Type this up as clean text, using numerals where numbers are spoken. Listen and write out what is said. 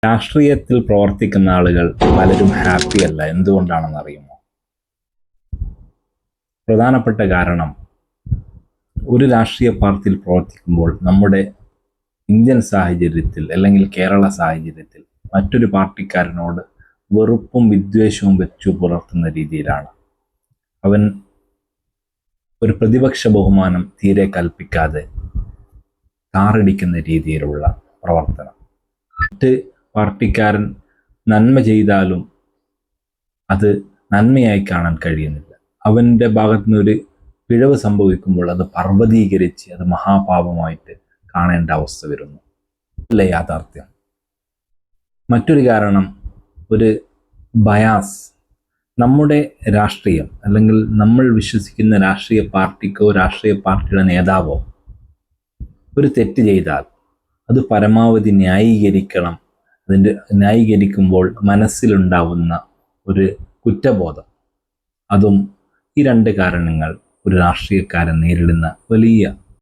രാഷ്ട്രീയത്തിൽ പ്രവർത്തിക്കുന്ന ആളുകൾ പലരും ഹാപ്പി അല്ല. എന്തുകൊണ്ടാണെന്ന് അറിയുമോ? പ്രധാനപ്പെട്ട കാരണം, ഒരു രാഷ്ട്രീയ പാർട്ടിയിൽ പ്രവർത്തിക്കുമ്പോൾ നമ്മുടെ ഇന്ത്യൻ സാഹചര്യത്തിൽ അല്ലെങ്കിൽ കേരള സാഹചര്യത്തിൽ മറ്റൊരു പാർട്ടിക്കാരനോട് വെറുപ്പും വിദ്വേഷവും വെച്ചു പുലർത്തുന്ന രീതിയിലാണ്. അവൻ ഒരു പ്രതിപക്ഷ ബഹുമാനം തീരെ കൽപ്പിക്കാതെ താറടിക്കുന്ന രീതിയിലുള്ള പ്രവർത്തനം. മറ്റ് പാർട്ടിക്കാരൻ നന്മ ചെയ്താലും അത് നന്മയായി കാണാൻ കഴിയുന്നില്ല. അവൻ്റെ ഭാഗത്തു നിന്നൊരു പിഴവ് സംഭവിക്കുമ്പോൾ അത് പർവ്വതീകരിച്ച് അത് മഹാപാപമായിട്ട് കാണേണ്ട അവസ്ഥ വരുന്നു. അല്ലേ യാഥാർത്ഥ്യം? മറ്റൊരു കാരണം, ഒരു ബയാസ്. നമ്മുടെ രാഷ്ട്രീയം അല്ലെങ്കിൽ നമ്മൾ വിശ്വസിക്കുന്ന രാഷ്ട്രീയ പാർട്ടിക്കോ രാഷ്ട്രീയ പാർട്ടിയുടെ നേതാവോ ഒരു തെറ്റ് ചെയ്താൽ അത് പരമാവധി ന്യായീകരിക്കണം. അതിൻ്റെ ന്യായീകരിക്കുമ്പോൾ മനസ്സിലുണ്ടാവുന്ന ഒരു കുറ്റബോധം, അതും ഈ രണ്ട് കാരണങ്ങൾ ഒരു രാഷ്ട്രീയക്കാരൻ നേരിടുന്ന വലിയ